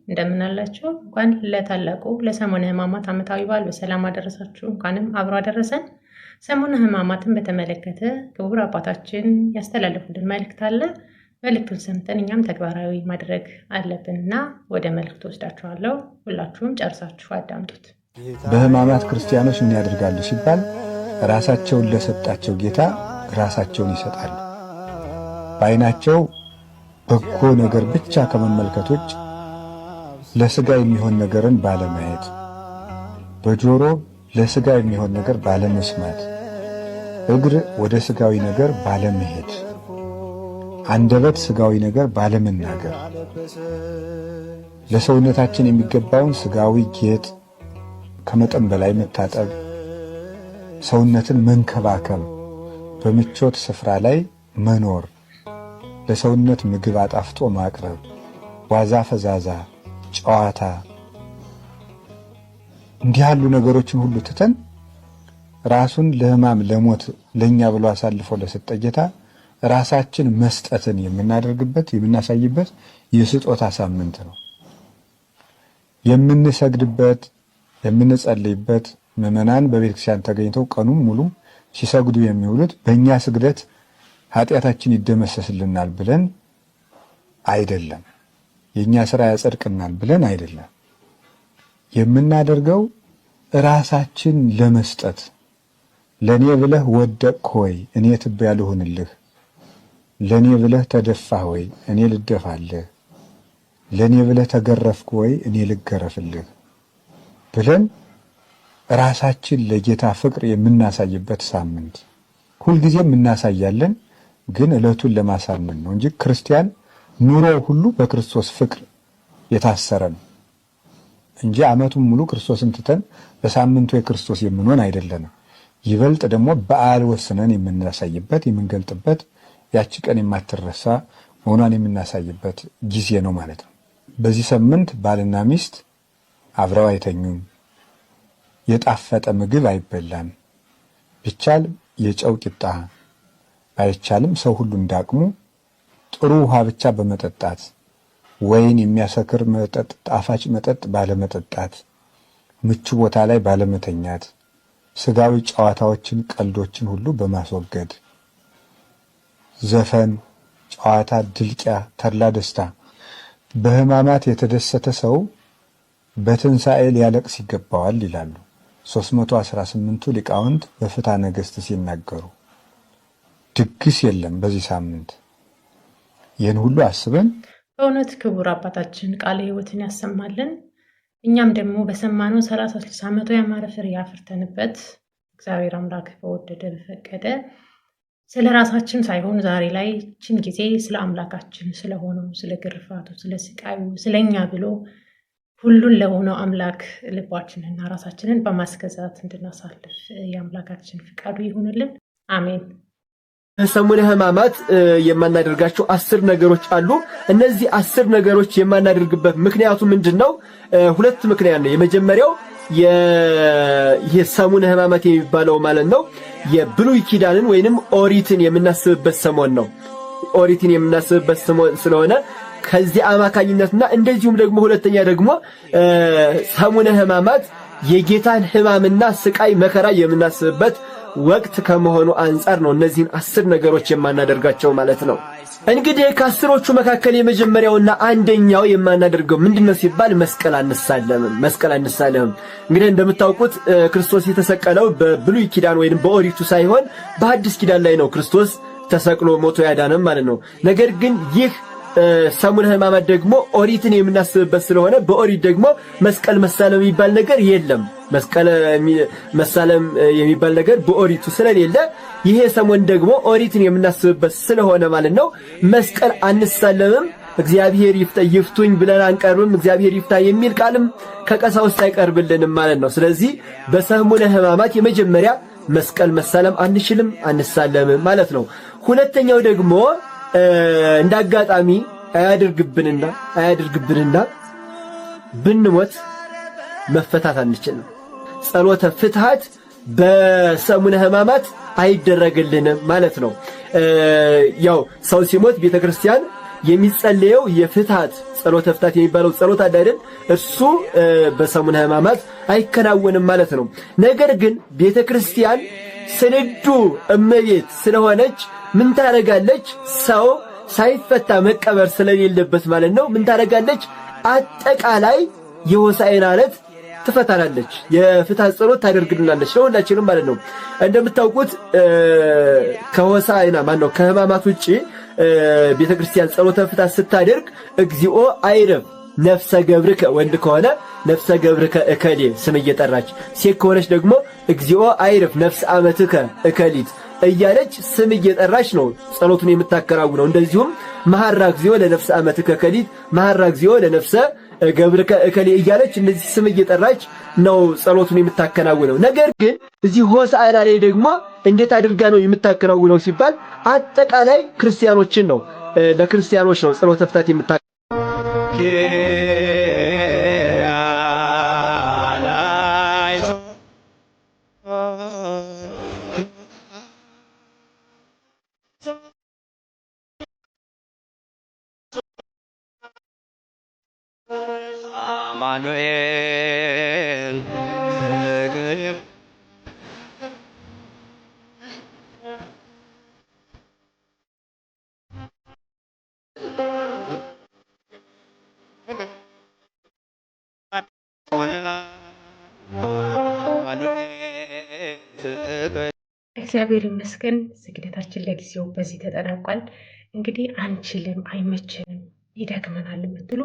እንደምን አላችሁ? እንኳን ለታላቁ ለሰሙነ ሕማማት ዓመታዊ በዓል በሰላም አደረሳችሁ። እንኳንም አብሮ አደረሰን። ሰሙነ ሕማማትን በተመለከተ ክቡር አባታችን ያስተላለፉልን መልእክት አለ። መልእክቱን ሰምተን እኛም ተግባራዊ ማድረግ አለብንና ወደ መልእክቱ ወስዳችኋለሁ። ሁላችሁም ጨርሳችሁ አዳምጡት። በሕማማት ክርስቲያኖች ምን ያደርጋሉ ሲባል ራሳቸውን ለሰጣቸው ጌታ ራሳቸውን ይሰጣሉ። በዓይናቸው በጎ ነገር ብቻ ከመመልከት ውጭ ለሥጋ የሚሆን ነገርን ባለማየት፣ በጆሮ ለሥጋ የሚሆን ነገር ባለመስማት፣ እግር ወደ ሥጋዊ ነገር ባለመሄድ፣ አንደበት ሥጋዊ ነገር ባለመናገር፣ ለሰውነታችን የሚገባውን ሥጋዊ ጌጥ ከመጠን በላይ መታጠብ፣ ሰውነትን መንከባከብ፣ በምቾት ስፍራ ላይ መኖር፣ ለሰውነት ምግብ አጣፍጦ ማቅረብ፣ ዋዛ ፈዛዛ ጨዋታ፣ እንዲህ ያሉ ነገሮችን ሁሉ ትተን ራሱን ለሕማም ለሞት ለኛ ብሎ አሳልፎ ለሰጠ ጌታ ራሳችን መስጠትን የምናደርግበት የምናሳይበት የስጦታ ሳምንት ነው። የምንሰግድበት የምንጸልይበት ምዕመናን በቤተክርስቲያን ተገኝተው ቀኑን ሙሉ ሲሰግዱ የሚውሉት በእኛ ስግደት ኃጢአታችን ይደመሰስልናል ብለን አይደለም፣ የኛ ሥራ ያጸድቅናል ብለን አይደለም። የምናደርገው ራሳችን ለመስጠት ለኔ ብለህ ወደቅህ ሆይ እኔ ትቢያ ልሁንልህ፣ ለኔ ብለህ ተደፋህ ሆይ እኔ ልደፋልህ፣ ለኔ ብለህ ተገረፍክ ሆይ እኔ ልገረፍልህ ብለን ራሳችን ለጌታ ፍቅር የምናሳይበት ሳምንት። ሁልጊዜም እናሳያለን፣ ግን ዕለቱን ለማሳመን ነው እንጂ ክርስቲያን ኑሮው ሁሉ በክርስቶስ ፍቅር የታሰረ ነው እንጂ ዓመቱን ሙሉ ክርስቶስን ትተን በሳምንቱ የክርስቶስ የምንሆን አይደለንም። ይበልጥ ደግሞ በዓል ወስነን የምናሳይበት የምንገልጥበት ያቺ ቀን የማትረሳ መሆኗን የምናሳይበት ጊዜ ነው ማለት ነው። በዚህ ሳምንት ባልና ሚስት አብረው አይተኙም፣ የጣፈጠ ምግብ አይበላም፣ ቢቻል የጨው ቂጣ ባይቻልም ሰው ሁሉ እንዳቅሙ ጥሩ ውሃ ብቻ በመጠጣት ወይን የሚያሰክር መጠጥ ጣፋጭ መጠጥ ባለመጠጣት ምቹ ቦታ ላይ ባለመተኛት ስጋዊ ጨዋታዎችን ቀልዶችን ሁሉ በማስወገድ ዘፈን፣ ጨዋታ፣ ድልቂያ፣ ተድላ ደስታ በሕማማት የተደሰተ ሰው በትንሣኤ ሊያለቅስ ይገባዋል ይላሉ 318ቱ ሊቃውንት በፍትሐ ነገሥት ሲናገሩ። ድግስ የለም በዚህ ሳምንት። ይህን ሁሉ አስበን በእውነት ክቡር አባታችን ቃለ ሕይወትን ያሰማልን። እኛም ደግሞ በሰማነው 30 ዓመቱ ያማረ ፍሬ ያፍርተንበት እግዚአብሔር አምላክ በወደደ በፈቀደ ስለ ራሳችን ሳይሆን ዛሬ ላይ ችን ጊዜ ስለ አምላካችን ስለሆነው ስለ ግርፋቱ፣ ስለ ስቃዩ፣ ስለኛ ብሎ ሁሉን ለሆነው አምላክ ልባችንና ራሳችንን በማስገዛት እንድናሳልፍ የአምላካችን ፍቃዱ ይሁንልን። አሜን። ሰሙነ ሕማማት የማናደርጋቸው 10 ነገሮች አሉ። እነዚህ 10 ነገሮች የማናደርግበት ምክንያቱ ምንድነው? ሁለት ምክንያት ነው። የመጀመሪያው የሰሙነ ሕማማት የሚባለው ማለት ነው የብሉይ ኪዳንን ወይንም ኦሪትን የምናስብበት ሰሞን ነው። ኦሪትን የምናስብበት ሰሞን ስለሆነ ከዚህ አማካኝነትና እንደዚሁም ደግሞ ሁለተኛ ደግሞ ሰሙነ ሕማማት የጌታን ሕማምና ስቃይ መከራ የምናስብበት ወቅት ከመሆኑ አንፃር ነው እነዚህን 10 ነገሮች የማናደርጋቸው ማለት ነው። እንግዲህ ከ10ዎቹ መካከል የመጀመሪያውና አንደኛው የማናደርገው ምንድነው ሲባል መስቀል አንሳለምም። እንግዲህ እንደምታውቁት ክርስቶስ የተሰቀለው በብሉይ ኪዳን ወይንም በኦሪቱ ሳይሆን በአዲስ ኪዳን ላይ ነው ክርስቶስ ተሰቅሎ ሞቶ ያዳነም ማለት ነው። ነገር ግን ይህ ሰሙነ ሕማማት ደግሞ ኦሪትን የምናስብበት ስለሆነ በኦሪት ደግሞ መስቀል መሳለም የሚባል ነገር የለም። መስቀል መሳለም የሚባል ነገር በኦሪቱ ስለሌለ ይሄ ሰሞን ደግሞ ኦሪትን የምናስብበት ስለሆነ ማለት ነው መስቀል አንሳለምም። እግዚአብሔር ይፍቱኝ ብለን አንቀርብም። እግዚአብሔር ይፍታ የሚል ቃልም ከቀሳውስት አይቀርብልንም ማለት ነው። ስለዚህ በሰሙነ ሕማማት የመጀመሪያ መስቀል መሳለም አንችልም፣ አንሳለምም ማለት ነው። ሁለተኛው ደግሞ እንዳጋጣሚ አያድርግብንና ብንሞት መፈታት አንችልም። ጸሎተ ፍትሐት በሰሙነ ሕማማት አይደረግልንም ማለት ነው። ያው ሰው ሲሞት ቤተክርስቲያን የሚጸለየው የፍትሐት ጸሎተ ፍትሐት የሚባለው ጸሎት አይደል? እሱ በሰሙነ ሕማማት አይከናወንም ማለት ነው። ነገር ግን ቤተክርስቲያን ስንዱ እመቤት ስለሆነች ምን ታረጋለች? ሰው ሳይፈታ መቀበር ስለሌለበት ማለት ነው። ምን ታረጋለች? አጠቃላይ የሆሳዕና ዕለት ትፈታናለች። የፍትሐት ጸሎት ታደርግልናለች ለሁላችንም ማለት ነው። እንደምታውቁት ከሆሳዕና ማነው ከሕማማት ውጪ ቤተክርስቲያን ጸሎተ ፍትሐት ስታደርግ እግዚኦ አይረብ ነፍሰ ገብርከ፣ ወንድ ከሆነ ነፍሰ ገብርከ እከሌ ስም እየጠራች፣ ሴት ከሆነች ደግሞ እግዚኦ አይረፍ ነፍሰ አመትከ እከሊት እያለች ስም እየጠራች ነው ጸሎቱን የምታከናውነው። እንደዚሁም መሐራ እግዚኦ ለነፍሰ አመትከ እከሊት፣ መሐራ እግዚኦ ለነፍሰ ገብርከ እከሌ እያለች እነዚህ ስም እየጠራች ነው ጸሎቱን የምታከናውነው። ነገር ግን እዚህ ሆሳዕና ላይ ደግሞ እንዴት አድርጋ ነው የምታከናውነው ሲባል አጠቃላይ ክርስቲያኖችን ነው፣ ለክርስቲያኖች ነው ጸሎተ ፍትሐት የምታከናውነው። አማኑኤል እግዚአብሔር ይመስገን። ስግደታችን ለጊዜው በዚህ ተጠናቋል። እንግዲህ አንችልም፣ አይመችንም፣ ይደክመናል የምትሉ